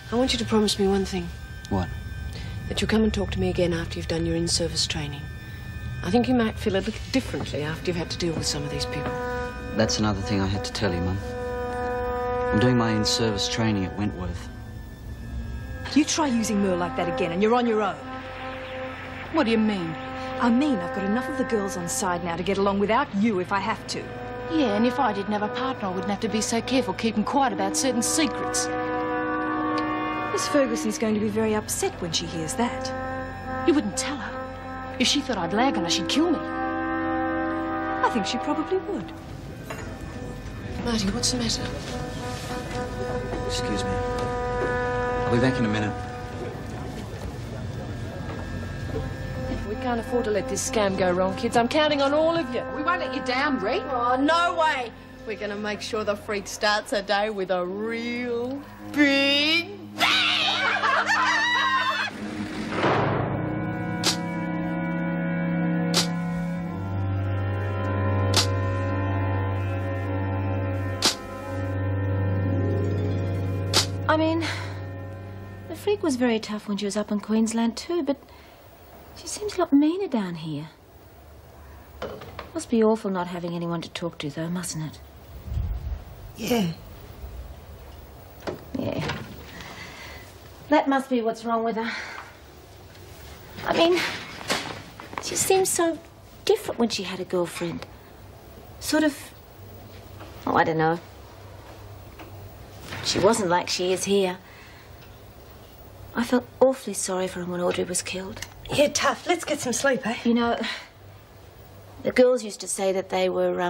I want you to promise me one thing. What? That you'll come and talk to me again after you've done your in-service training. I think you might feel a little differently after you've had to deal with some of these people. That's another thing I had to tell you, Mum. I'm doing my in-service training at Wentworth. You try using Merle like that again and you're on your own. What do you mean? I mean, I've got enough of the girls on side now to get along without you if I have to. Yeah, and if I didn't have a partner, I wouldn't have to be so careful keeping quiet about certain secrets. Miss Ferguson's going to be very upset when she hears that. You wouldn't tell her. If she thought I'd lag on her, she'd kill me. I think she probably would. Marty, what's the matter? Excuse me. I'll be back in a minute. We can't afford to let this scam go wrong, kids. I'm counting on all of you. We won't let you down, Ree. Oh, no way. We're going to make sure the freak starts her day with a real big bang! I mean, the freak was very tough when she was up in Queensland too, but she seems a lot meaner down here. Must be awful not having anyone to talk to, though, mustn't it? Yeah. Yeah. That must be what's wrong with her. I mean, she seemed so different when she had a girlfriend. Sort of... oh, I don't know. She wasn't like she is here. I felt awfully sorry for her when Audrey was killed. Yeah, tough. Let's get some sleep, eh? You know, the girls used to say that they were,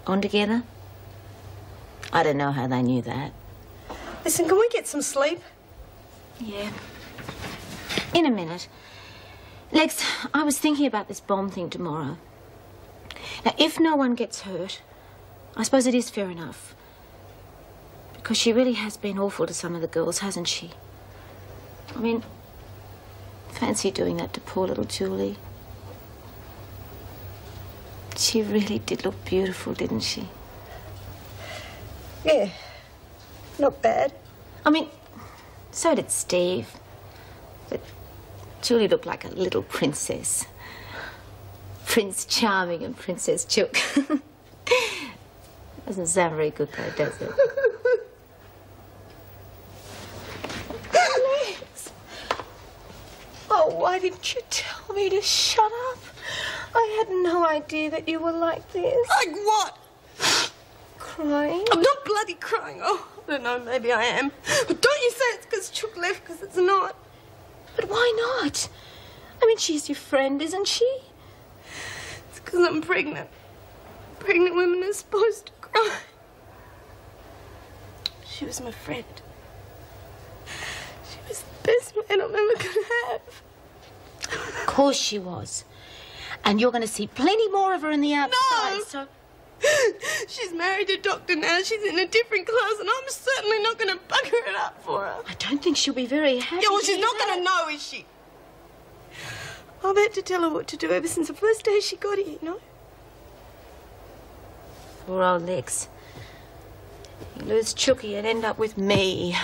on together. I don't know how they knew that. Listen, can we get some sleep? Yeah. In a minute. Lex, I was thinking about this bomb thing tomorrow. Now, if no one gets hurt, I suppose it is fair enough. Because she really has been awful to some of the girls, hasn't she? I mean, fancy doing that to poor little Julie. She really did look beautiful, didn't she? Yeah. Not bad. I mean, so did Steve. But Julie looked like a little princess. Prince Charming and Princess Chook. Doesn't sound very good, though, does it? Oh, why didn't you tell me to shut up? I had no idea that you were like this. Like what? Crying? I'm not bloody crying. Oh, I don't know, maybe I am. But don't you say it's because Chook left, because it's not. But why not? I mean, she's your friend, isn't she? It's because I'm pregnant. Pregnant women are supposed to cry. She was my friend. She was the best man I'm ever gonna have. Of course she was. And you're going to see plenty more of her in the outside, No! so... She's married to Doctor now. She's in a different class, and I'm certainly not going to bugger it up for her. I don't think she'll be very happy. Yeah, well, she's not going to know, is she? I've had to tell her what to do ever since the first day she got here, you know? Poor old Lex. You lose Chookie and end up with me.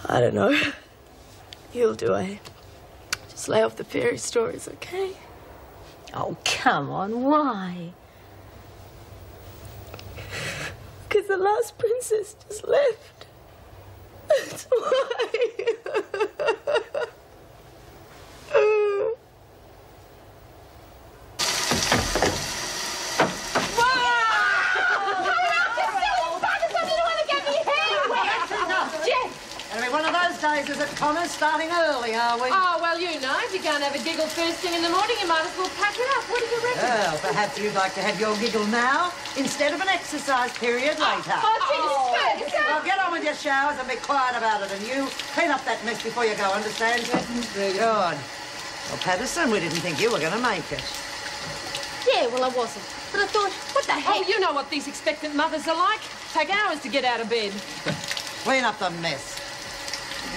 I don't know. You'll do, eh? Just lay off the fairy stories, okay? Oh, come on, why? Because the last princess just left. That's why. One of those days is at Connors, starting early, are we? Oh, well, you know, if you're going to have a giggle first thing in the morning, you might as well pack it up. What do you reckon? Well, perhaps you'd like to have your giggle now instead of an exercise period later. Well, get on with your showers and be quiet about it, and you clean up that mess before you go, understand? Good. Well, Patterson, we didn't think you were going to make it. Yeah, well, I wasn't. But I thought, what the heck? Oh, you know what these expectant mothers are like. Take hours to get out of bed. Clean up the mess.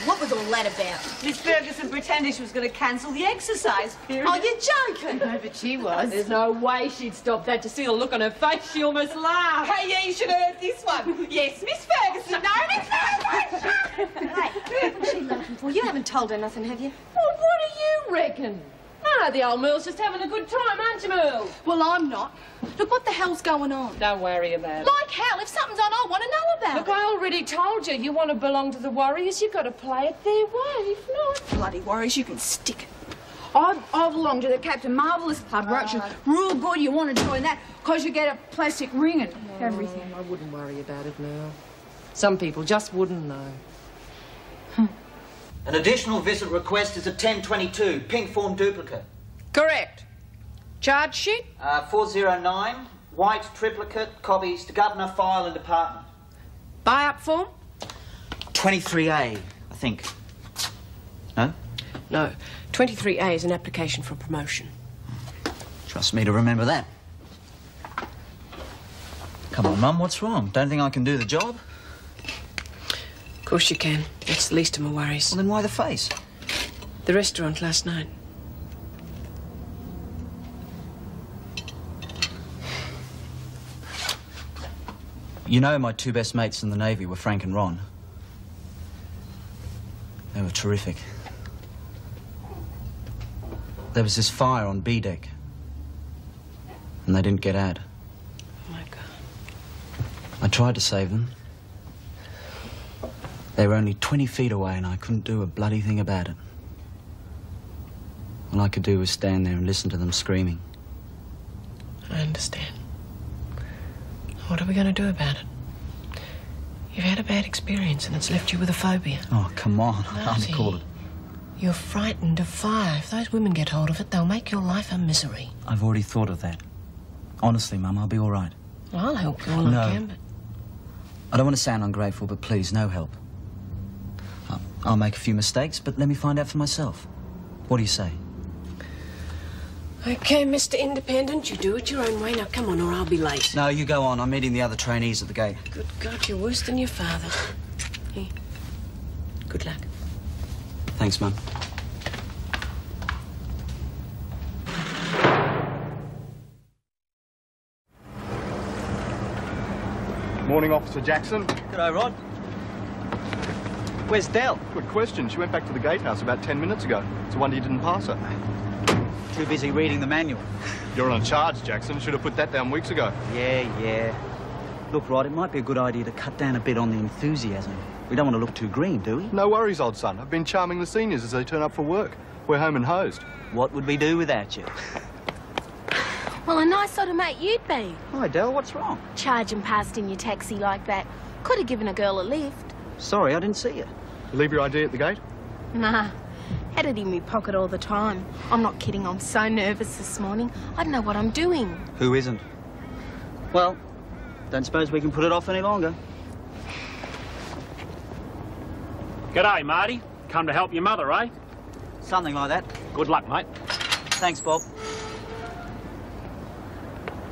What was all that about? Miss Ferguson pretended she was going to cancel the exercise period. Oh, you're joking. No, but she was. There's no way she'd stop that. To see the look on her face, she almost laughed. Hey, yeah, you should have heard this one. Yes, Miss Ferguson. No, Miss haven't told her nothing, have you? Well, what do you reckon? Oh, the old Merle's just having a good time, aren't you, Merle? Well, I'm not. Look, what the hell's going on? Don't worry about it. Like hell, if something's on, I want to know about Look, it. I already told you want to belong to the Warriors, you've got to play it their way. If not... Bloody Warriors, you can stick it. I belong to the Captain Marvellous Club, right? Real good, you want to join that, because you get a plastic ring and everything. I wouldn't worry about it now. Some people just wouldn't know. An additional visit request is a 1022, pink form duplicate. Correct. Charge sheet? 409, white triplicate, copies to Governor, File and Department. Buy-up form? 23A, I think. No? No. 23A is an application for promotion. Trust me to remember that. Come on, Mum, what's wrong? Don't think I can do the job? Of course you can. That's the least of my worries. Well, then why the face? The restaurant last night. You know my two best mates in the Navy were Frank and Ron. They were terrific. There was this fire on B deck. And they didn't get out. Oh, my God. I tried to save them. They were only 20 feet away and I couldn't do a bloody thing about it. All I could do was stand there and listen to them screaming. I understand. What are we going to do about it? You've had a bad experience and it's left you with a phobia. Oh, come on. I can't Marty, call it. You're frightened of fire. If those women get hold of it, they'll make your life a misery. I've already thought of that. Honestly, Mum, I'll be all right. Well, I'll help you all No. I can, but... I don't want to sound ungrateful, but please, no help. I'll make a few mistakes, but let me find out for myself. What do you say? OK, Mr. Independent, you do it your own way. Now, come on, or I'll be late. No, you go on. I'm meeting the other trainees at the gate. Good God, you're worse than your father. Here. Good luck. Thanks, Mum. Morning, Officer Jackson. G'day, Rod. Where's Dell? Good question. She went back to the gatehouse about 10 minutes ago. It's a wonder you didn't pass her. Too busy reading the manual. You're on charge, Jackson. Should have put that down weeks ago. Yeah. Look, Rod, it might be a good idea to cut down a bit on the enthusiasm. We don't want to look too green, do we? No worries, old son. I've been charming the seniors as they turn up for work. We're home and hosed. What would we do without you? Well, a nice sort of mate you'd be. Hi, Dell, what's wrong? Charging past in your taxi like that. Could have given a girl a lift. Sorry, I didn't see you. You leave your ID at the gate? Nah. Had it in my pocket all the time. I'm not kidding, I'm so nervous this morning. I don't know what I'm doing. Who isn't? Well, don't suppose we can put it off any longer. G'day, Marty. Come to help your mother, eh? Something like that. Good luck, mate. Thanks, Bob.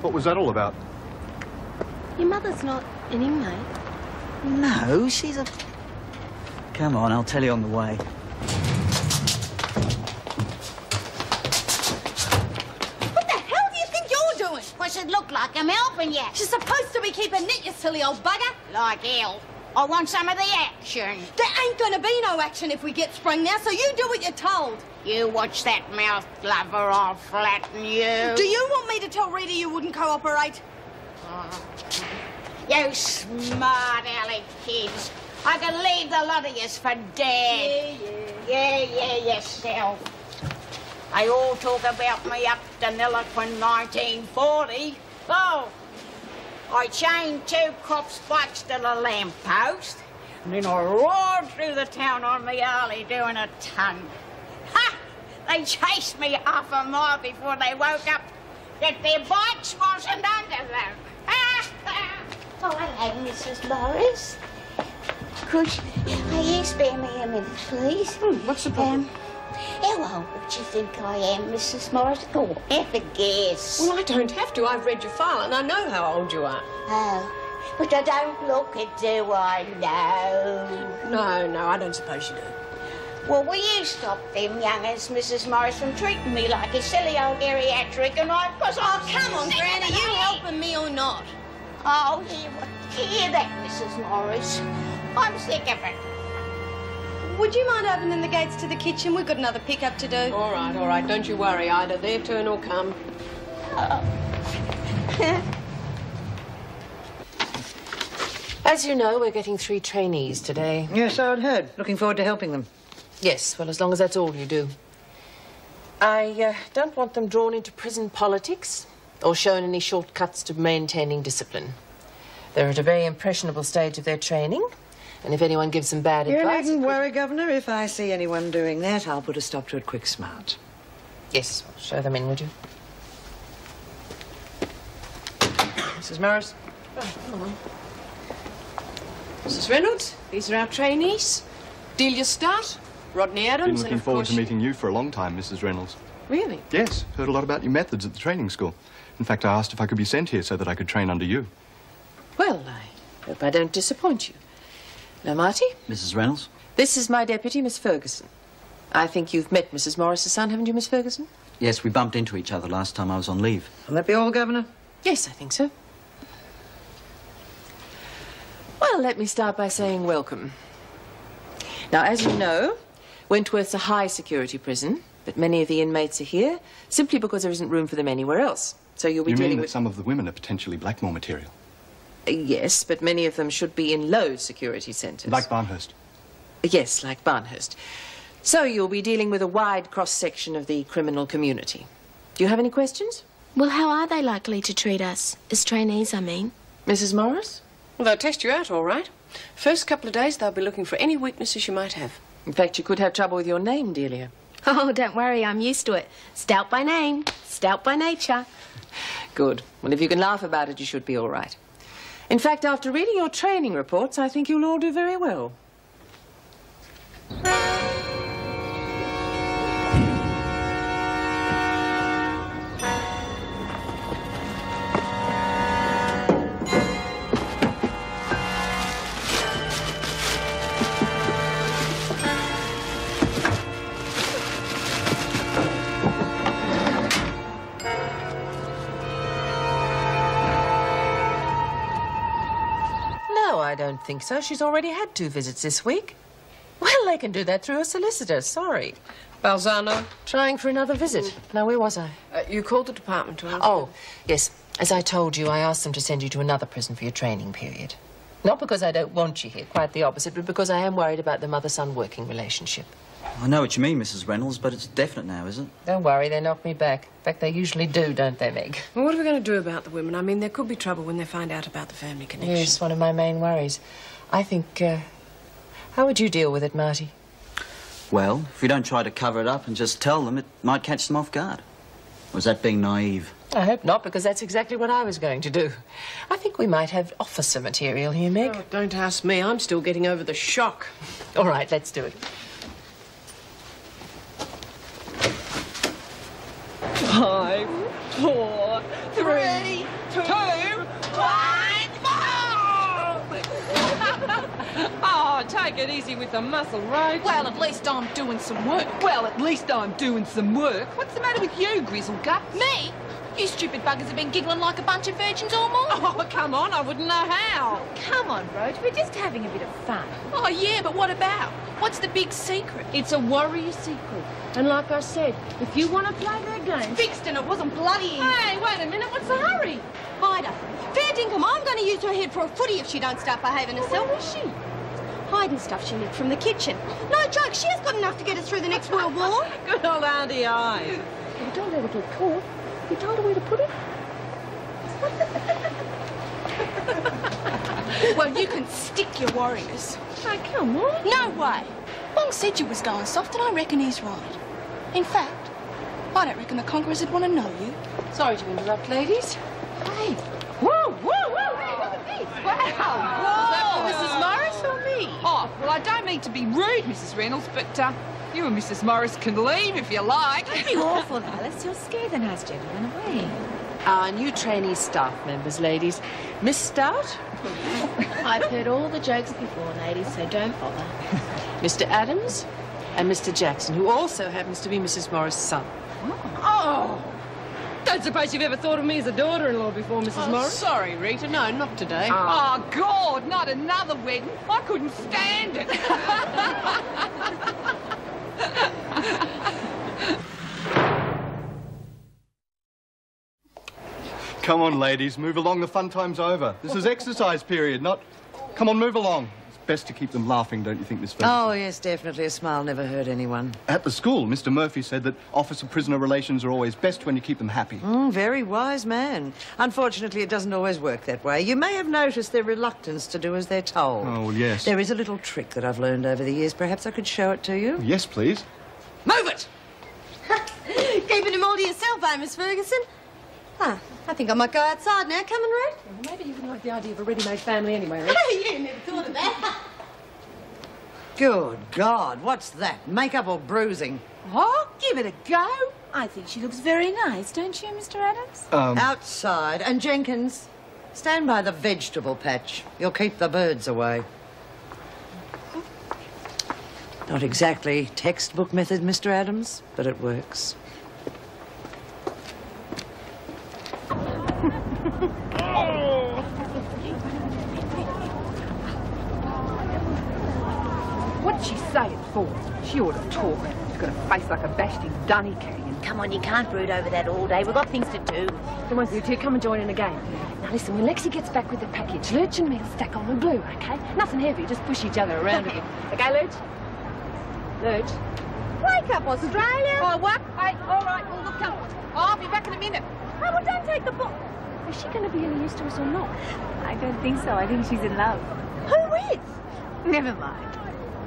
What was that all about? Your mother's not an inmate. No, she's a... Come on, I'll tell you on the way. What the hell do you think you're doing? What's it look like I'm helping you? She's supposed to be keeping neat, you silly old bugger. Like hell. I want some of the action. There ain't gonna be no action if we get sprung now, so you do what you're told. You watch that mouth, Glover, or I'll flatten you. Do you want me to tell Rita you wouldn't cooperate? You smart aleck kids. I can leave the lot of yous for dead. Yeah, yourself. They all talk about me up to Nilliquin 1940. Oh, I chained 2 cops' bikes to the lamppost, and then I roared through the town on me Harley doing a ton. Ha! They chased me half a mile before they woke up that their bikes wasn't under them. Oh, hello, Mrs. Morris. Could you spare me a minute, please? What's the problem? How old would you think I am, Mrs. Morris? Oh, have a guess. Well, I don't have to. I've read your file and I know how old you are. Oh, but I don't look it, do I? No. No, I don't suppose you do. Well, will you stop them youngers, Mrs. Morris, from treating me like a silly old geriatric and I... Oh, come on, Granny, you helping me or not? Oh, hear that, Mrs. Morris? I'm sick of it. would you mind opening the gates to the kitchen? We've got another pickup to do. All right. Don't you worry, Ida. Their turn will come. As you know, we're getting 3 trainees today. Yes, I'd heard. Looking forward to helping them. Yes, well, as long as that's all you do. I don't want them drawn into prison politics or shown any shortcuts to maintaining discipline. They're at a very impressionable stage of their training, and if anyone gives them bad advice... You needn't worry, Governor. If I see anyone doing that, I'll put a stop to it quick smart. Yes, show them in, would you? Mrs. Morris? Oh, come on. Mrs. Reynolds, these are our trainees. Delia Starr, Rodney Adams, Been looking forward to meeting you for a long time, Mrs. Reynolds. Really? Yes, heard a lot about your methods at the training school. In fact, I asked if I could be sent here so that I could train under you. Well, I hope I don't disappoint you. Now, Marty? Mrs. Reynolds? This is my deputy, Miss Ferguson. I think you've met Mrs. Morris's son, haven't you, Miss Ferguson? Yes, we bumped into each other last time I was on leave. Will that be all, Governor? Yes, I think so. Well, let me start by saying welcome. Now, as you know, Wentworth's a high-security prison, but many of the inmates are here simply because there isn't room for them anywhere else. So you'll be dealing with... some of the women are potentially Blackmore material? Yes, but many of them should be in low-security centres. Like Barnhurst? Yes, like Barnhurst. So you'll be dealing with a wide cross-section of the criminal community. Do you have any questions? Well, how are they likely to treat us? As trainees, I mean. Mrs. Morris? Well, they'll test you out, all right. First couple of days, they'll be looking for any weaknesses you might have. In fact, you could have trouble with your name, Delia. Oh, don't worry, I'm used to it. Stout by name, stout by nature. Good. Well, if you can laugh about it, you should be all right. In fact, after reading your training reports, I think you'll all do very well. I don't think so. She's already had 2 visits this week. Well, they can do that through a solicitor. Sorry. Balzano, trying for another visit. Now, where was I? You called the department to ask... Oh, yes. As I told you, I asked them to send you to another prison for your training period. Not because I don't want you here, quite the opposite, but because I am worried about the mother-son working relationship. I know what you mean, Mrs. Reynolds, but it's definite now, isn't it? Don't worry, they knocked me back. In fact, they usually do, don't they, Meg? Well, what are we going to do about the women? I mean, there could be trouble when they find out about the family connection. Yes, one of my main worries. I think, how would you deal with it, Marty? Well, if we don't try to cover it up and just tell them, it might catch them off guard. Or is that being naive? I hope not, because that's exactly what I was going to do. I think we might have officer material here, Meg. Oh, don't ask me. I'm still getting over the shock. All right, let's do it. 5, 4, 3, 2, 1, Oh, take it easy with the muscle, Rose. Well, at least I'm doing some work. Well, at least I'm doing some work. What's the matter with you, Grizzle Guts? Me? You stupid buggers have been giggling like a bunch of virgins all morning. Oh, come on, I wouldn't know how. Come on, Rose, we're just having a bit of fun. Oh, yeah, but what about? What's the big secret? It's a warrior secret. And like I said, if you want to play their game... Fixed and it wasn't bloody. Hey, wait a minute, what's the hurry? Ida, fair dinkum, I'm going to use her head for a footy if she don't start behaving herself. Where is she? Hiding stuff she nicked from the kitchen. No joke, she has got enough to get us through the next World War. Good old Auntie Eyes. Well, don't let her get caught. You told her where to put it? Well, you can stick your warriors. Hey, come on. No way. Long said you was going soft, and I reckon he's right. In fact, I don't reckon the conquerors would want to know you. Sorry to interrupt, ladies. Hey. Whoa, whoa, whoa, hey, look at this. Wow. Is that for Mrs. Morris or me? Oh, well, I don't mean to be rude, Mrs. Reynolds, but you and Mrs. Morris can leave if you like. Don't be awful, Alice. You'll scare the nice gentleman away. Our new trainee staff members, ladies. Miss Stout? I've heard all the jokes before, ladies, so don't bother. Mr. Adams and Mr. Jackson, who also happens to be Mrs. Morris' son. Oh! Don't suppose you've ever thought of me as a daughter-in-law before, Mrs. Morris? Sorry, Rita. No, not today. Oh, God, not another wedding. I couldn't stand it. Come on, ladies, move along. The fun time's over. This is exercise period, not... Come on, move along. It's best to keep them laughing, don't you think, Miss Ferguson? Oh, yes, definitely. A smile never hurt anyone. At the school, Mr. Murphy said that officer-prisoner relations are always best when you keep them happy. Very wise man. Unfortunately, it doesn't always work that way. You may have noticed their reluctance to do as they're told. Oh, yes. There is a little trick that I've learned over the years. Perhaps I could show it to you. Yes, please. Move it! Keeping him all to yourself, eh, Miss Ferguson? Huh, I think I might go outside now. Come and read. Well, maybe you wouldn't like the idea of a ready-made family anyway, Rex. You never thought of that. Good God, what's that? Makeup or bruising? Oh, give it a go. I think she looks very nice, don't you, Mr. Adams? Outside. And Jenkins, stand by the vegetable patch. You'll keep the birds away. Not exactly textbook method, Mr. Adams, but it works. What'd she say it for? She ought to talk. She's got a face like a bashed dunny can. Come on, you can't brood over that all day. We've got things to do. Come on, you two, come and join in a game. Now, listen, when Lexi gets back with the package, Lurch and me'll stack on the glue, OK? Nothing heavy, just push each other around a bit. OK, Lurch? Lurch? Wake up, Australia. Oh, what? Hey, all right, well, look, come. I'll be back in a minute. Oh, well, don't take the book. Is she going to be any use to us or not? I don't think so. I think she's in love. Who with? Never mind.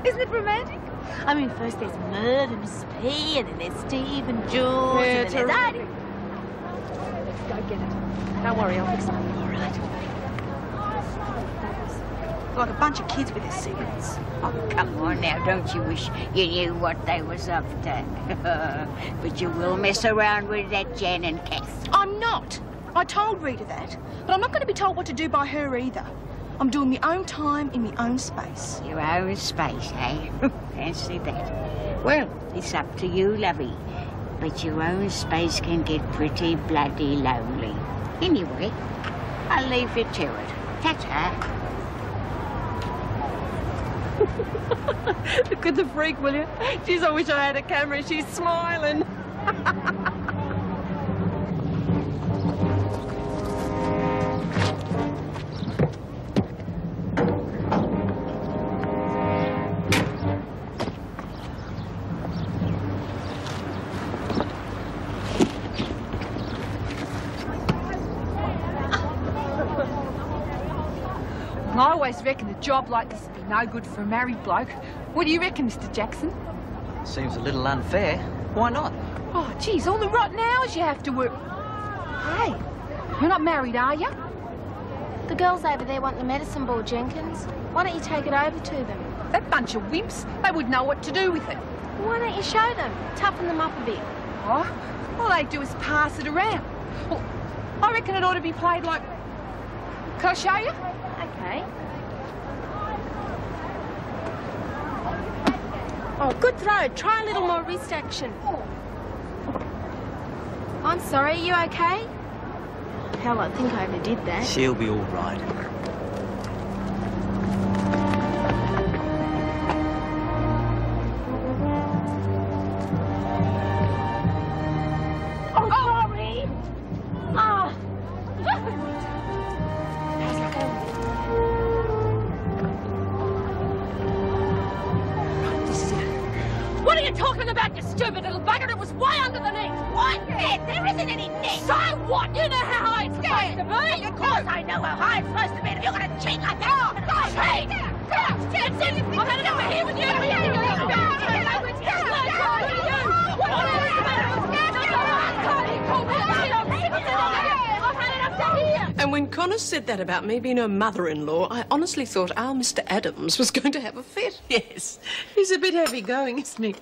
Isn't it romantic? I mean, first there's Merv and Mrs. P, and then there's Steve and Jules, Yeah, and then there's Adi. Let's go get it. Don't worry, I'll fix it. All right. Like a bunch of kids with their secrets. Oh, come on now, don't you wish you knew what they was up to? But you will mess around with that Jan and Kath. I'm not. I told Rita that, but I'm not going to be told what to do by her either. I'm doing my own time in my own space. Your own space, eh? Fancy that. Well, it's up to you, lovey. But your own space can get pretty bloody lonely. Anyway, I'll leave you to it. Ta-ta. Look at the freak, will you? Jeez, I wish I had a camera. She's smiling. I always reckon a job like this would be no good for a married bloke. What do you reckon, Mr. Jackson? Seems a little unfair. Why not? Oh, geez, all the rotten hours you have to work. Hey, you're not married, are you? The girls over there want the medicine ball, Jenkins. Why don't you take it over to them? That bunch of wimps, they would know what to do with it. Why don't you show them? Toughen them up a bit. Oh, all they do is pass it around. Well, I reckon it ought to be played like... Can I show you? Okay. Oh, good throw. Try a little more wrist action. I'm sorry, are you okay? Hell, I think I overdid that. She'll be all right. Oh, sorry. Oh. What are you talking about, you stupid little bugger? It was way under the net. What net? There isn't any net. So what? You know how high it's supposed to be. Of course I know how high it's supposed to be. If you're going to cheat like that, cheat! Come on, Jensen, I've had enough of here with you. And when Connor said that about me being her mother-in-law, I honestly thought our Mr. Adams was going to have a fit. Yes, he's a bit heavy-going, isn't he?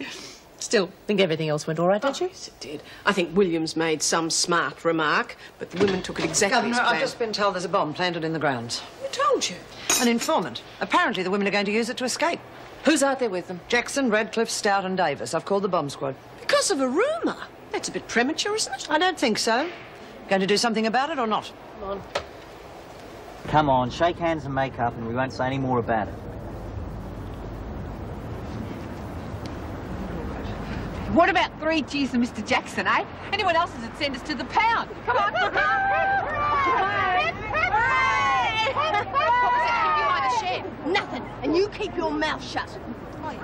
Still, think everything else went all right, don't you? Yes, it did. I think Williams made some smart remark, but the women took it exactly Governor, as planned. I've just been told there's a bomb planted in the grounds. Who told you? An informant. Apparently the women are going to use it to escape. Who's out there with them? Jackson, Radcliffe, Stout and Davis. I've called the bomb squad. Because of a rumour. That's a bit premature, isn't it? I don't think so. Going to do something about it or not? Come on. Come on, shake hands and make up and we won't say any more about it. What about 3 cheers for Mr. Jackson, eh? Anyone else would send us to the pound. Come on. What was that behind the shed? Nothing. And you keep your mouth shut.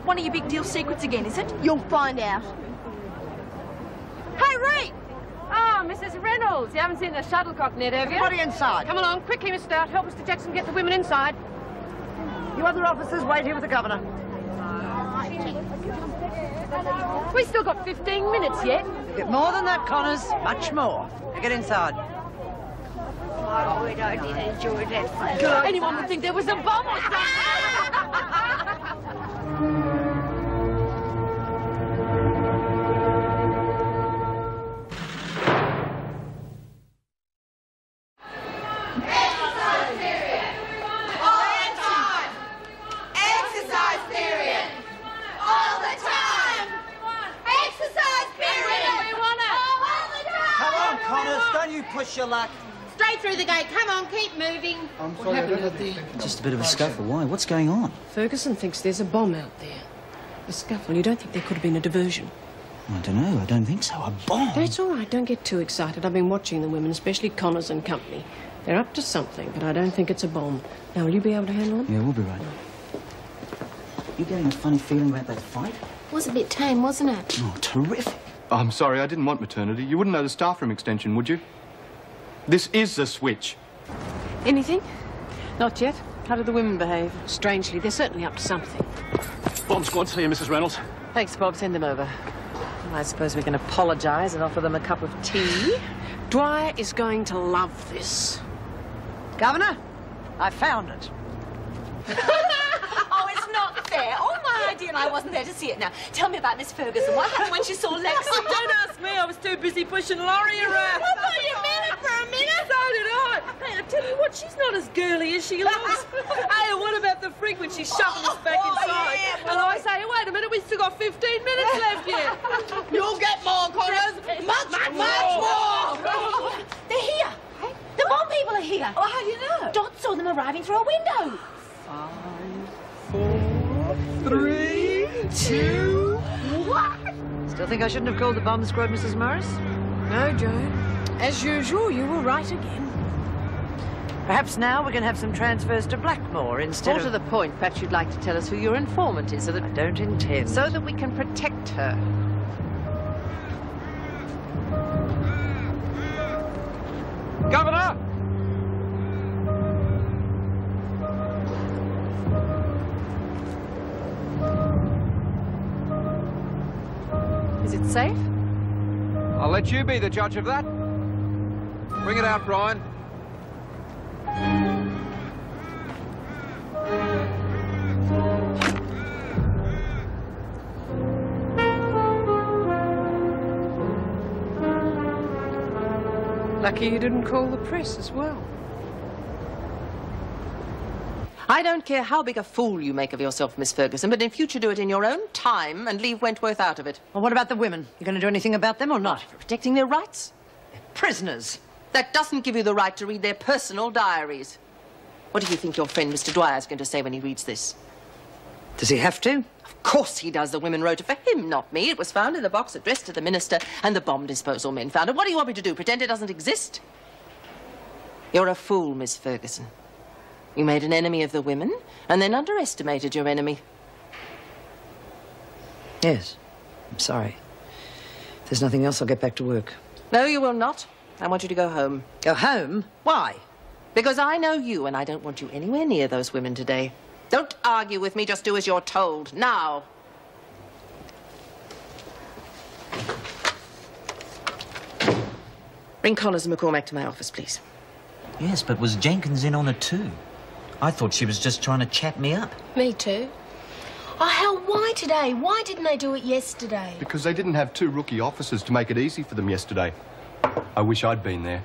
One of your big deal secrets again, is it? You'll find out. Hey, Reed! Oh, Mrs. Reynolds, you haven't seen the shuttlecock net, have you? Everybody inside. Come along, quickly, Miss Stout. Help Mr. Jackson get the women inside. You other officers wait here with the governor. We still got 15 minutes yet. You get more than that, Connors. Much more. Now get inside. Oh, I did enjoy that fun. Anyone would think there was a bomb or something. Push your luck. Straight through the gate. Come on, keep moving. I'm What happened at the... Just a bit of a scuffle. Why? What's going on? Ferguson thinks there's a bomb out there. A scuffle. You don't think there could have been a diversion? I don't know. I don't think so. A bomb? That's all right. Don't get too excited. I've been watching the women, especially Connors and company. They're up to something, but I don't think it's a bomb. Now, will you be able to handle them? Yeah, we'll be right. You getting a funny feeling about that fight? It was a bit tame, wasn't it? Oh, terrific. I'm sorry, I didn't want maternity. You wouldn't know the staff room extension, would you? This is the switch. Anything? Not yet. How did the women behave? Strangely, they're certainly up to something. Bomb squad's here, Mrs. Reynolds. Thanks, Bob. Send them over. I suppose we can apologise and offer them a cup of tea. Dwyer is going to love this. Governor, I found it. Oh, it's not fair. Oh, my idea, and I wasn't there to see it. Now, tell me about Miss Ferguson. What happened when she saw Lex? Don't ask me. I was too busy pushing Laurie around. I thought you meant it for a minute. So did I. Hey, I tell you what, she's not as girly as she looks. Hey, and what about the frig when she's shoving us back inside? Yeah, and I say, wait a minute, we've still got 15 minutes left yet. You'll get more, Connors. Much more. They're here. The bomb people are here. Oh, how do you know? Dot saw them arriving through a window. 5, 4, 3, 2... What? Still think I shouldn't have called the bomb squad, Mrs. Morris? No, Joan. As usual, you were right again. Perhaps now we can have some transfers to Blackmore instead More of... to the point, perhaps you'd like to tell us who your informant is, so that... I don't intend. So that we can protect her. Governor! Is it safe? I'll let you be the judge of that. Bring it out, Brian. Lucky you didn't call the press as well. I don't care how big a fool you make of yourself, Miss Ferguson, but in future do it in your own time and leave Wentworth out of it. Well, what about the women? You going to do anything about them or not? Protecting their rights? They're prisoners. That doesn't give you the right to read their personal diaries. What do you think your friend Mr. Dwyer's going to say when he reads this? Does he have to? Of course he does. The women wrote it for him, not me. It was found in the box addressed to the minister, and the bomb disposal men found it. What do you want me to do, pretend it doesn't exist? You're a fool, Miss Ferguson. You made an enemy of the women, and then underestimated your enemy. Yes. I'm sorry. If there's nothing else, I'll get back to work. No, you will not. I want you to go home. Go home? Why? Because I know you, and I don't want you anywhere near those women today. Don't argue with me, just do as you're told. Now. Bring Connors and McCormack to my office, please. Yes, but was Jenkins in on it too? I thought she was just trying to chat me up. Me too. Oh, hell, why today? Why didn't they do it yesterday? Because they didn't have 2 rookie officers to make it easy for them yesterday. I wish I'd been there.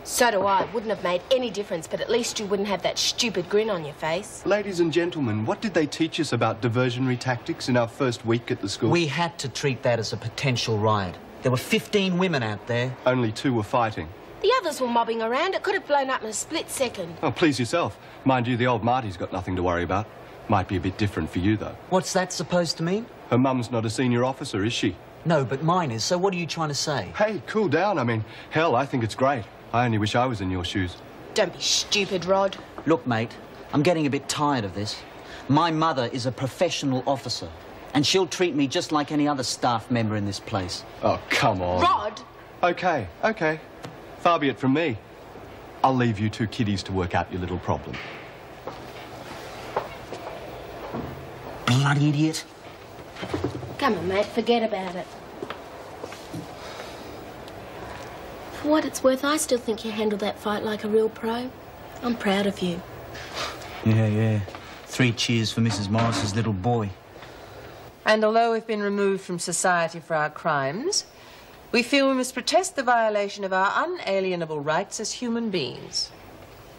So do I. Wouldn't have made any difference, but at least you wouldn't have that stupid grin on your face. Ladies and gentlemen, what did they teach us about diversionary tactics in our first week at the school? We had to treat that as a potential riot. There were 15 women out there. Only 2 were fighting. The others were mobbing around. It could have blown up in a split second. Oh, please yourself. Mind you, the old Marty's got nothing to worry about. Might be a bit different for you, though. What's that supposed to mean? Her mum's not a senior officer, is she? No, but mine is, so what are you trying to say? Hey, cool down. I mean, hell, I think it's great. I only wish I was in your shoes. Don't be stupid, Rod. Look, mate, I'm getting a bit tired of this. My mother is a professional officer, and she'll treat me just like any other staff member in this place. Oh, come on. Rod! OK, OK. Far be it from me. I'll leave you two kiddies to work out your little problem. Bloody idiot. Come on, mate, forget about it. For what it's worth, I still think you handled that fight like a real pro. I'm proud of you. Yeah. 3 cheers for Mrs. Morris's little boy. And although we've been removed from society for our crimes, we feel we must protest the violation of our unalienable rights as human beings.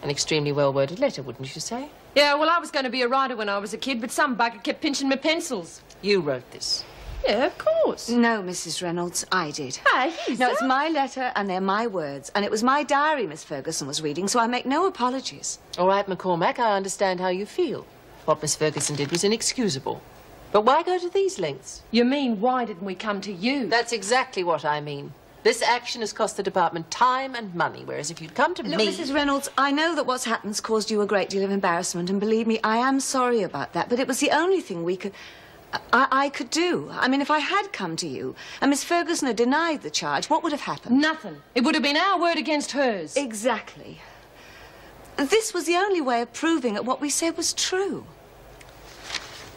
An extremely well-worded letter, wouldn't you say? Yeah, well, I was going to be a writer when I was a kid, but some bugger kept pinching my pencils. You wrote this. Yeah, of course. No, Mrs. Reynolds, I did. Hey, No, it's my letter and they're my words. And it was my diary Miss Ferguson was reading, so I make no apologies. All right, McCormack, I understand how you feel. What Miss Ferguson did was inexcusable. But why go to these lengths? You mean, why didn't we come to you? That's exactly what I mean. This action has cost the department time and money, whereas if you'd come to Look, me... Mrs. Reynolds, I know that what's happened's caused you a great deal of embarrassment, and believe me, I am sorry about that, but it was the only thing we could... I could do. I mean, if I had come to you and Miss Ferguson had denied the charge, what would have happened? Nothing. It would have been our word against hers. Exactly. This was the only way of proving that what we said was true.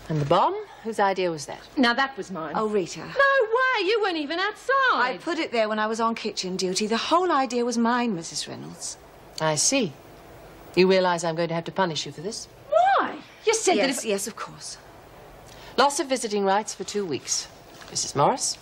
And the bomb? Whose idea was that? Now, that was mine. Oh, Rita. No way! You weren't even outside. I put it there when I was on kitchen duty. The whole idea was mine, Mrs. Reynolds. I see. You realise I'm going to have to punish you for this? Why? You said yes, that if... Yes, of course. Loss of visiting rights for 2 weeks. Mrs. Morris?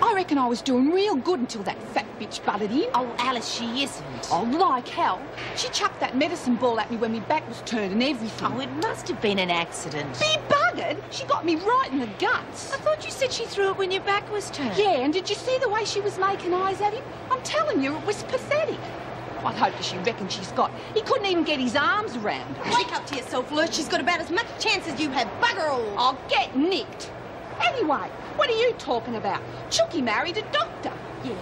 I reckon I was doing real good until that fat bitch butted in. Oh, Alice, she isn't. Oh, like hell. She chucked that medicine ball at me when my back was turned and everything. Oh, it must have been an accident. Be buggered! She got me right in the guts. I thought you said she threw it when your back was turned. Yeah, and did you see the way she was making eyes at him? I'm telling you, it was pathetic. I hope that she reckons she's got... He couldn't even get his arms around her. Wake up to yourself, Lurch. She's got about as much chance as you have. Bugger all. I'll get nicked. Anyway, what are you talking about? Chooky married a doctor. Yeah,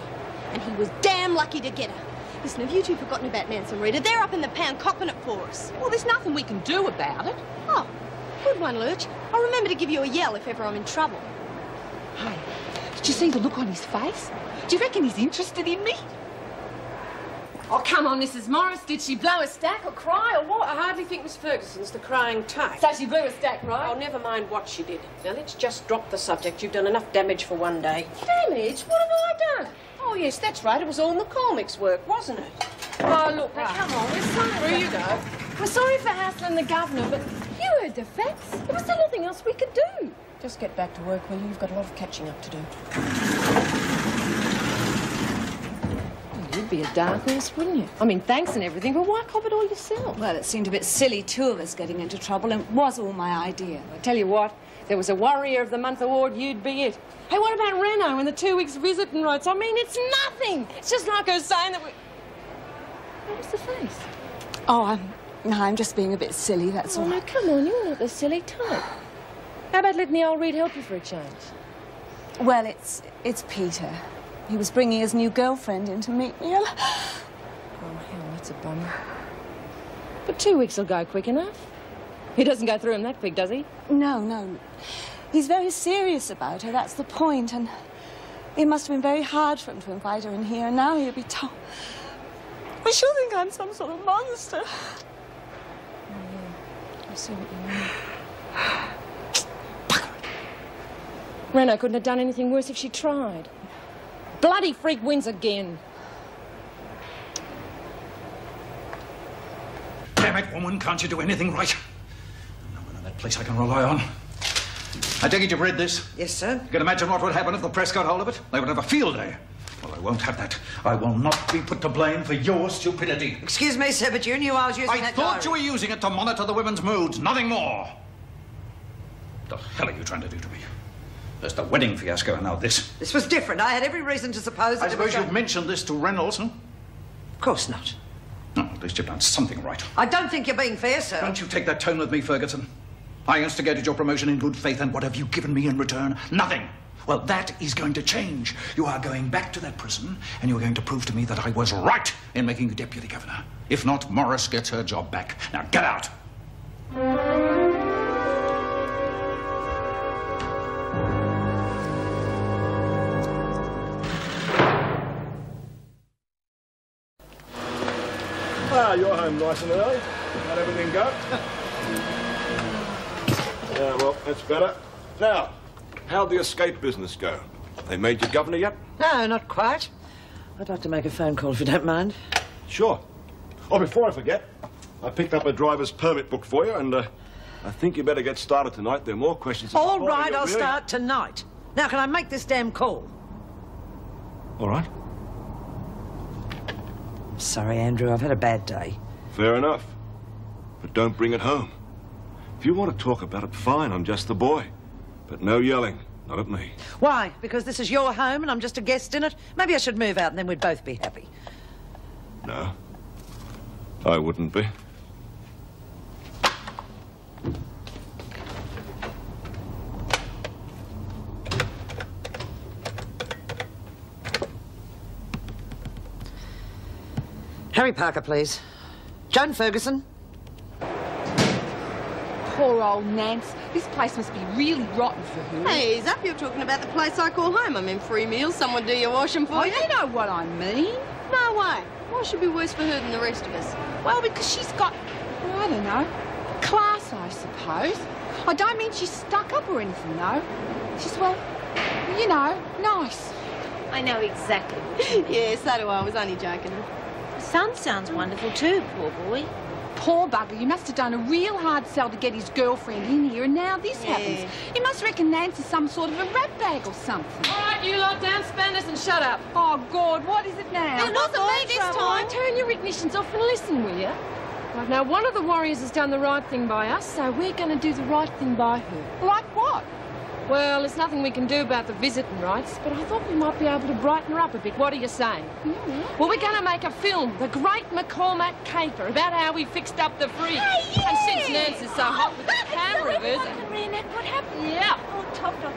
and he was damn lucky to get her. Listen, have you two forgotten about Nance and Rita? They're up in the pound copping it for us. Well, there's nothing we can do about it. Oh, good one, Lurch. I'll remember to give you a yell if ever I'm in trouble. Hey, did you see the look on his face? Do you reckon he's interested in me? Oh, come on, Mrs. Morris. Did she blow a stack or cry or what? I hardly think Miss Ferguson's the crying type. So she blew a stack, right? Oh, never mind what she did. Now, let's just drop the subject. You've done enough damage for one day. Damage? What have I done? Oh, yes, that's right. It was all McCormick's work, wasn't it? Oh, look, now, come on. We're sorry. Through you go. We're sorry for hassling the governor, but you heard the facts. There was still nothing else we could do. Just get back to work, will you? You've got a lot of catching up to do. You'd be a dark horse, wouldn't you? I mean, thanks and everything, but why cop it all yourself? Well, it seemed a bit silly, two of us getting into trouble, and it was all my idea. I tell you what, if there was a Warrior of the Month award, you'd be it. Hey, what about Reno and the 2 weeks visiting rights? I mean, it's nothing. It's just like her saying that we... What's the face? Oh, I'm just being a bit silly, that's all. Oh, no, come on, you're not the silly type. How about letting the old Reed help you for a change? Well, it's Peter. He was bringing his new girlfriend in to meet me. Oh, hell, that's a bummer. But 2 weeks will go quick enough. He doesn't go through him that quick, does he? No. He's very serious about her, that's the point, and it must have been very hard for him to invite her in here, and now he'll be told... Well, she'll think I'm some sort of monster. Oh, yeah. I see what you mean. Reno couldn't have done anything worse if she tried. Bloody freak wins again. Damn it, woman, can't you do anything right? No one in that place I can rely on. I take it you've read this? Yes, sir. You can imagine what would happen if the press got hold of it? They would have a field day. Well, I won't have that. I will not be put to blame for your stupidity. Excuse me, sir, but you knew I was using that I thought you were using it to monitor the women's moods, nothing more. the hell are you trying to do to me? There's the wedding fiasco and now this. This was different. I had every reason to suppose that I suppose you've mentioned this to Reynolds, huh? Of course not. No, at least you've done something right. I don't think you're being fair, sir. Don't you take that tone with me, Ferguson. I instigated your promotion in good faith, and what have you given me in return? Nothing. Well, that is going to change. You are going back to that prison, and you're going to prove to me that I was right in making you deputy governor. If not, Morris gets her job back. Now, get out. Ah, you're home nice and early. How'd everything go? Yeah, well, that's better. Now, how'd the escape business go? They made you governor yet? No, not quite. I'd like to make a phone call if you don't mind. Sure. Oh, before I forget, I picked up a driver's permit book for you, and I think you better get started tonight. There are more questions. All right, I'll start tonight. Now, can I make this damn call? All right. Sorry, Andrew, I've had a bad day. Fair enough. But don't bring it home. If you want to talk about it, fine, I'm just the boy. But no yelling, not at me. Why? Because this is your home and I'm just a guest in it? Maybe I should move out and then we'd both be happy. No, I wouldn't be. Harry Parker, please. Joan Ferguson. Poor old Nance. This place must be really rotten for her. Hey, ease up. You're talking about the place I call home. I'm in free meals. Someone do your washing for you. You know what I mean. No way. Why should be worse for her than the rest of us? Well, because she's got, well, I don't know, class, I suppose. I don't mean she's stuck up or anything, though. She's, well, you know, nice. I know exactly what you mean. Yeah, so do I. I was only joking. Son sounds wonderful too, poor boy. Poor bugger, you must have done a real hard sell to get his girlfriend in here, and now this happens. He must reckon Nance is some sort of a rat bag or something. All right, you lot down Spanish and shut up. Oh, God, what is it now? It wasn't me this time. Turn your ignitions off and listen, will you? Right, now, one of the warriors has done the right thing by us, so we're going to do the right thing by her. Like what? Well, there's nothing we can do about the visiting rights, but I thought we might be able to brighten her up a bit. What are you saying? Well, we're going to make a film, The Great McCormack Caper, about how we fixed up the freak. Hey, and since Nance is so hot with the camera of hers... What happened? Yeah. Oh, topped off.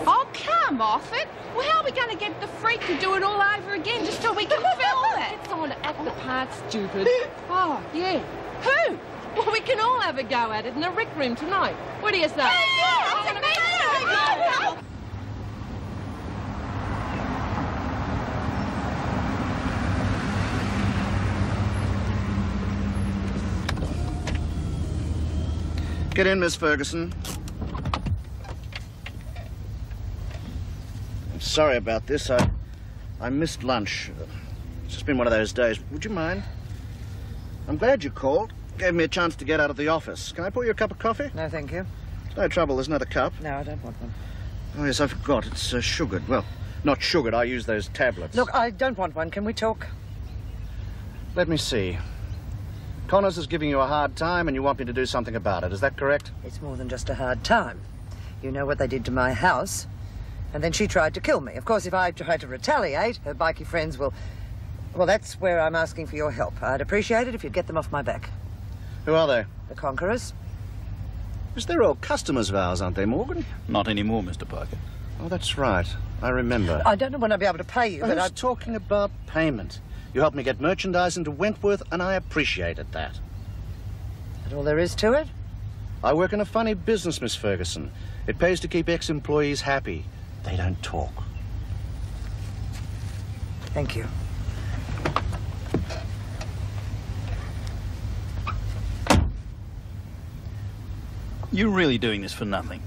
Oh, come off it. Well, how are we going to get the freak to do it all over again just so we can film it? Get someone to act the part, stupid. Oh, yeah. Who? Well, we can all have a go at it in the rec room tonight. What do you say? Yeah, Get in, Miss Ferguson. I'm sorry about this. I missed lunch. It's just been one of those days. Would you mind? I'm glad you called. Gave me a chance to get out of the office. Can I pour you a cup of coffee? No, thank you. No trouble. There's another cup. No, I don't want one. Oh, yes, I forgot. It's sugared. Well, not sugared. I use those tablets. Look, I don't want one. Can we talk? Let me see. Connors is giving you a hard time and you want me to do something about it. Is that correct? It's more than just a hard time. You know what they did to my house. And then she tried to kill me. Of course, if I try to retaliate, her bikie friends will... Well, that's where I'm asking for your help. I'd appreciate it if you'd get them off my back. Who are they? The Conquerors. Yes, they're all customers of ours, aren't they, Morgan? Not anymore, Mr. Parker. Oh, that's right. I remember. I don't know when I'll be able to pay you, but I'm talking about payment. You helped me get merchandise into Wentworth, and I appreciated that. Is that all there is to it? I work in a funny business, Miss Ferguson. It pays to keep ex-employees happy. They don't talk. Thank you. You're really doing this for nothing.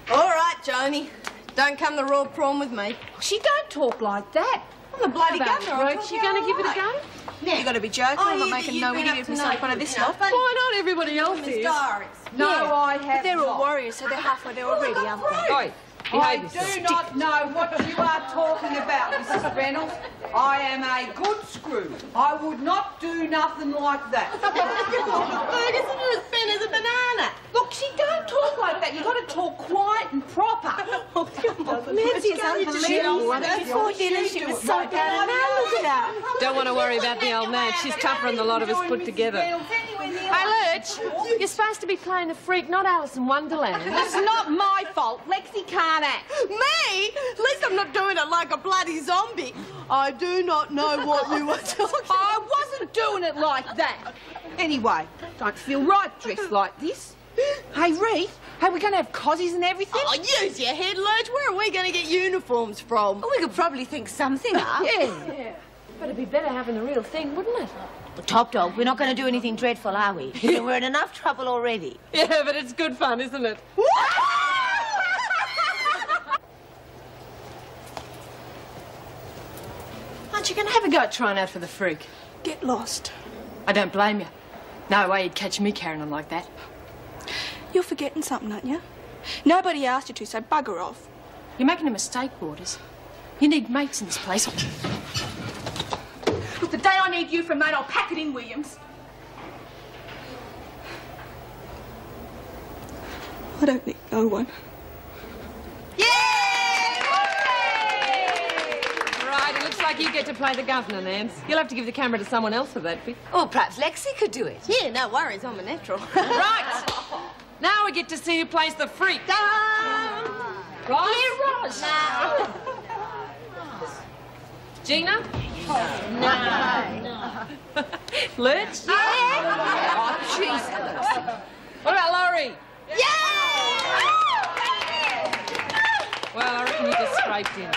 All right, Joni. Don't come the raw prawn with me. She don't talk like that. I'm the bloody governor. Roach, you going to give it a go? Yeah. You got to be joking. I'm not making no idiot of myself out of this lot. Why not? Everybody else is. Diaries. No, I have But they're all not. warriors, so they're halfway there already, aren't they? Oi, I do not know what you are talking about, Mrs. Reynolds. I am a good screw. I would not do nothing like that. Ferguson is as thin as a banana. Look, she don't talk like that. You've got to talk quiet and proper. Oh, come on. Nancy is unbelievable. Before dinner, she was so down and now look at her. Don't want to worry about the old maid. She's tougher than the lot of us put together. Hey, Lurch, you're supposed to be playing the freak, not Alice in Wonderland. It's not my fault. Lexi can't act. Me? At least I'm not doing it like a bloody zombie. I do not know what you were talking about. I wasn't doing it like that. Anyway, don't feel right dressed like this. Hey, Reeth, hey, we're going to have cozies and everything? Oh, use your head, Lurch. Where are we going to get uniforms from? We could probably think something up. Yeah. But it'd be better having the real thing, wouldn't it? Well, Top Dog, we're not going to do anything dreadful, are we? We're in enough trouble already. Yeah, but it's good fun, isn't it? Aren't you going to have a go at trying out for the freak? Get lost. I don't blame you. No way you'd catch me carrying on like that. You're forgetting something, aren't you? Nobody asked you to, so bugger off. You're making a mistake, Waters. You need mates in this place. Look, the day I need you for a mate, I'll pack it in, Williams. I don't need no one. Right, it looks like you get to play the governor, Nance. You'll have to give the camera to someone else for that bit. Or perhaps Lexi could do it. Yeah, no worries. I'm a natural. Right! Now we get to see who plays the freak. Ross? Yeah, Ross. No. Gina? No. Lurch? Yeah. Oh, jeez. What about Laurie? Yeah! Well, I reckon you just scraped in.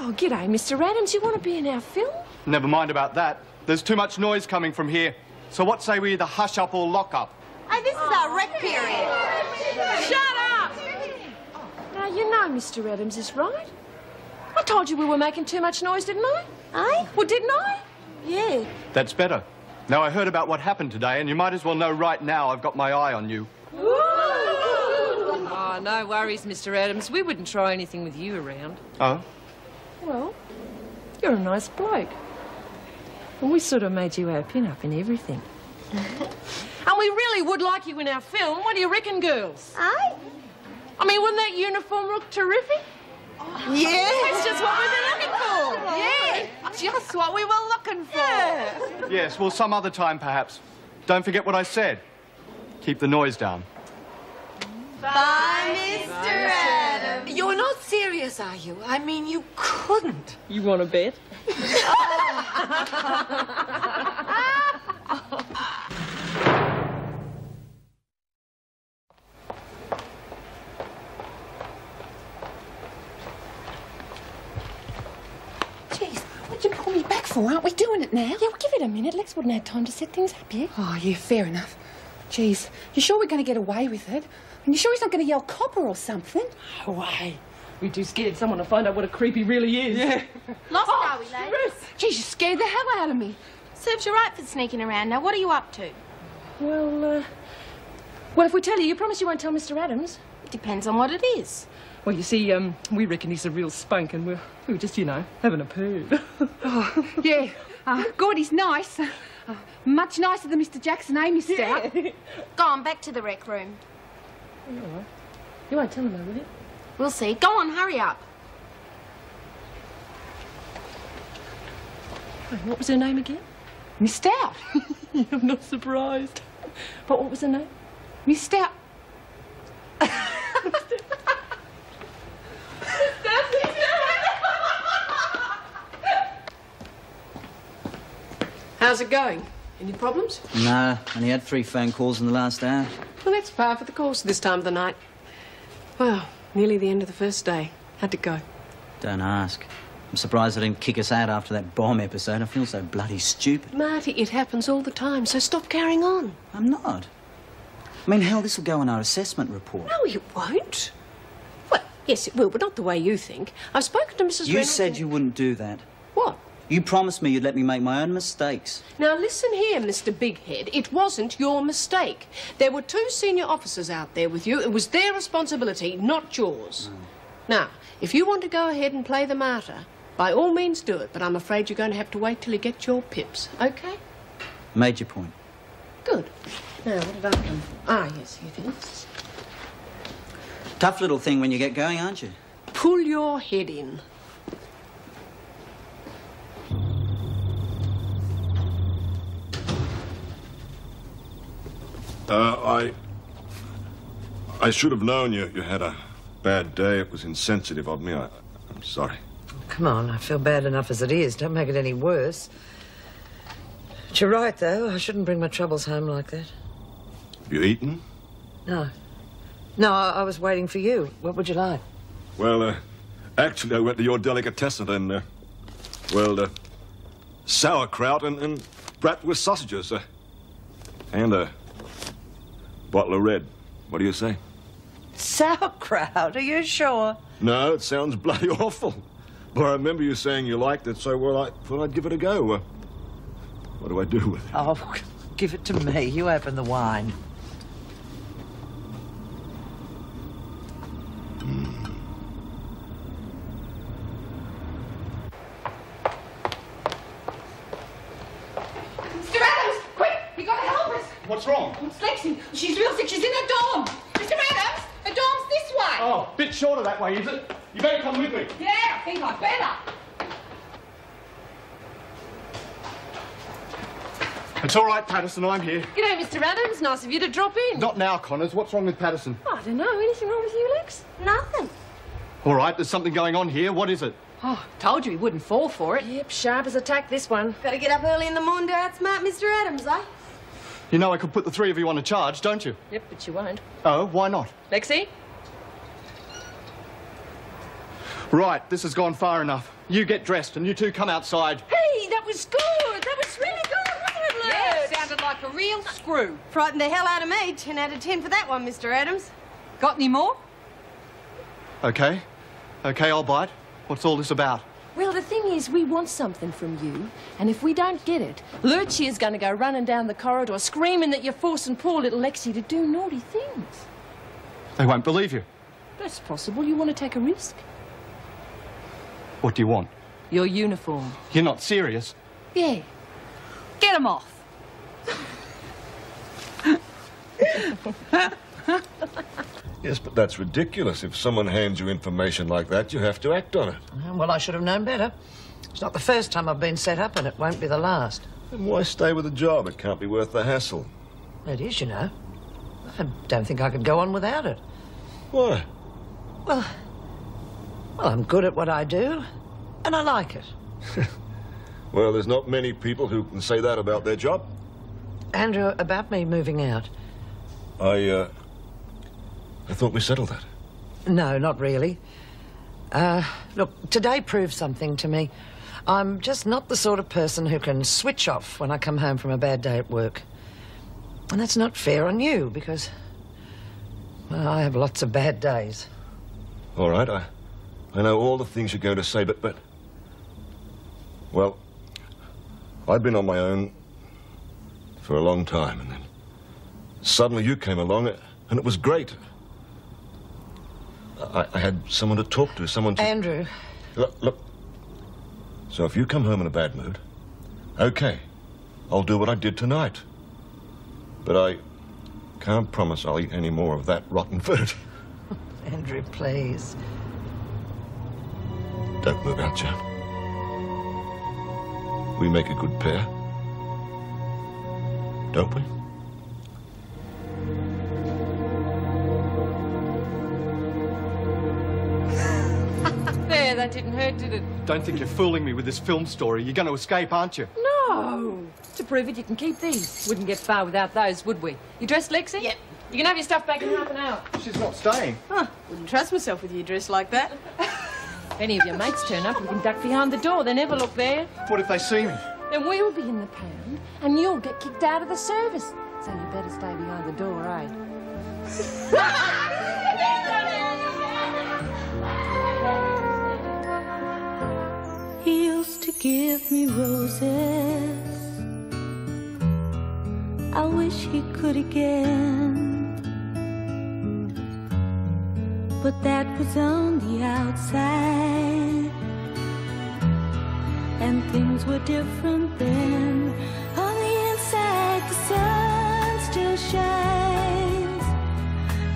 Oh, g'day, Mr. Adams. You want to be in our film? Never mind about that. There's too much noise coming from here. So what say we either hush up or lock up? Hey, this is our rec period. Shut up! Now, you know Mr. Adams is right. I told you we were making too much noise, didn't I? Eh? Well, didn't I? Yeah. That's better. Now, I heard about what happened today, and you might as well know right now I've got my eye on you. Oh, no worries, Mr. Adams. We wouldn't try anything with you around. Oh? Well, you're a nice bloke. And we sort of made you our pin-up in everything. And we really would like you in our film. What do you reckon, girls? Eh? I mean, wouldn't that uniform look terrific? Yeah. That's just what we've been looking for. Yeah. Just what we were looking for. Yeah. Yes, well, some other time, perhaps. Don't forget what I said. Keep the noise down. Bye, Mr. Adams. You're not serious, are you? I mean, you couldn't. You want to bet? Jeez, what'd you pull me back for? Aren't we doing it now? Yeah, well, give it a minute. Lex wouldn't have time to set things up yet. Oh, yeah, fair enough. Jeez, you sure we're going to get away with it? And you sure he's not going to yell copper or something? No way. We're too scared someone to find out what a creep he really is. Yeah. Lost are we, ladies? Jeez, you scared the hell out of me. Serves you right for sneaking around. Now, what are you up to? Well, if we tell you, you promise you won't tell Mr. Adams? It depends on what it is. Well, you see, we reckon he's a real spunk, and we were just, you know, having a poo. Oh, yeah. Gordy's nice. Much nicer than Mr. Jackson, eh, Miss Stout? Go on, back to the rec room. All right. You won't tell him, though, will you? We'll see. Go on, hurry up. Hey, what was her name again? Miss Stout. I'm not surprised. But what was her name? Miss Stout. How's it going? Any problems? No, only had 3 phone calls in the last hour. Well, that's par for the course this time of the night. Well, nearly the end of the first day. Had to go. Don't ask. I'm surprised they didn't kick us out after that bomb episode. I feel so bloody stupid. Marty, it happens all the time, so stop carrying on. I'm not. I mean, hell, this will go in our assessment report. No, it won't. Well, yes, it will, but not the way you think. I've spoken to Mrs. You Reynolds. said you wouldn't do that. What? You promised me you'd let me make my own mistakes. Now, listen here, Mr. Bighead. It wasn't your mistake. There were 2 senior officers out there with you. It was their responsibility, not yours. Now, if you want to go ahead and play the martyr, by all means do it, but I'm afraid you're going to have to wait till you get your pips, OK? Made your point. Good. Now, what did I come for? Ah, yes, here it is. Tough little thing when you get going, aren't you? Pull your head in. I should have known you had a bad day. It was insensitive of me. I'm sorry. Come on, I feel bad enough as it is. Don't make it any worse. But you're right, though. I shouldn't bring my troubles home like that. Have you eaten? No. No, I was waiting for you. What would you like? Well, actually, I went to your delicatessen and, well, sauerkraut and bratwurst sausages, and a bottle of red. What do you say? Sauerkraut? Are you sure? No, it sounds bloody awful. But I remember you saying you liked it, so, well, I thought I'd give it a go. What do I do with it? Oh, give it to me. You open the wine. Mr. Adams, quick! You gotta help us! What's wrong? It's Lexi. She's real sick. She's in her dorm. Mr. Adams, her dorm's this way. Oh, bit shorter that way, is it? You better come with me. Yeah, I think I'd better. It's all right, Patterson, I'm here. G'day, Mr. Adams. Nice of you to drop in. Not now, Connors. What's wrong with Patterson? Oh, I don't know. Anything wrong with you, Lex? Nothing. All right, there's something going on here. What is it? Oh, told you he wouldn't fall for it. Yep, sharp as a tack, this one. Gotta get up early in the morning to outsmart Mr. Adams, eh? You know I could put the 3 of you on a charge, don't you? Yep, but you won't. Oh, why not? Lexi? Right, this has gone far enough. You get dressed and you 2 come outside. Hey, that was good. That was really good, wasn't it, Lex? Yeah, sounded like a real screw. Frightened the hell out of me. 10 out of 10 for that one, Mr. Adams. Got any more? OK. OK, I'll bite. What's all this about? Well, the thing is, we want something from you, and if we don't get it, Lurchie is going to go running down the corridor screaming that you're forcing poor little Lexi to do naughty things. They won't believe you. That's possible. You want to take a risk? What do you want? Your uniform. You're not serious. Yeah. Get him off. Yes, but that's ridiculous. If someone hands you information like that, you have to act on it. Well, I should have known better. It's not the first time I've been set up, and it won't be the last. Then why stay with a job? It can't be worth the hassle. It is, you know. I don't think I could go on without it. Why? Well, I'm good at what I do, and I like it. Well, there's not many people who can say that about their job. Andrew, about me moving out. I thought we settled that. No, not really. Look, today proved something to me. I'm just not the sort of person who can switch off when I come home from a bad day at work. And that's not fair on you, because, well, I have lots of bad days. All right, I know all the things you're going to say, but... Well, I've been on my own for a long time, and then suddenly you came along, and it was great. I had someone to talk to, someone to... Andrew. Look. So if you come home in a bad mood, OK, I'll do what I did tonight. But I can't promise I'll eat any more of that rotten food. Andrew, please. Don't move out, Joe. We make a good pair. Don't we? There, that didn't hurt, did it? Don't think you're fooling me with this film story. You're going to escape, aren't you? No. To prove it, you can keep these. Wouldn't get far without those, would we? You dressed, Lexi? Yep. You can have your stuff back in half an hour. She's not staying. Huh. Wouldn't trust myself with you dressed like that. If any of your mates turn up, you can duck behind the door. They never look there. What if they see me? Then we'll be in the pound, and you'll get kicked out of the service. So you better stay behind the door, eh? He used to give me roses. I wish he could again, but that was on the outside, and things were different then. On the inside, the sun still shines,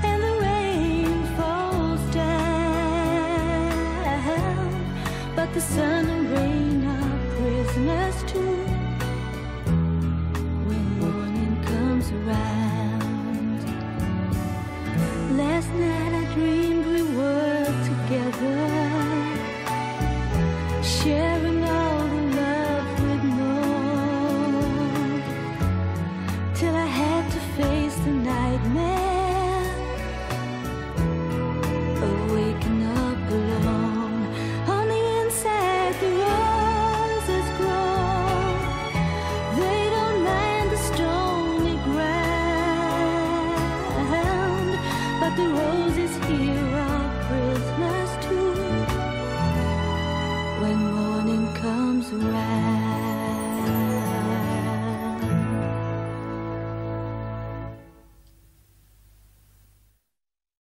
and the rain falls down, but the sun and rain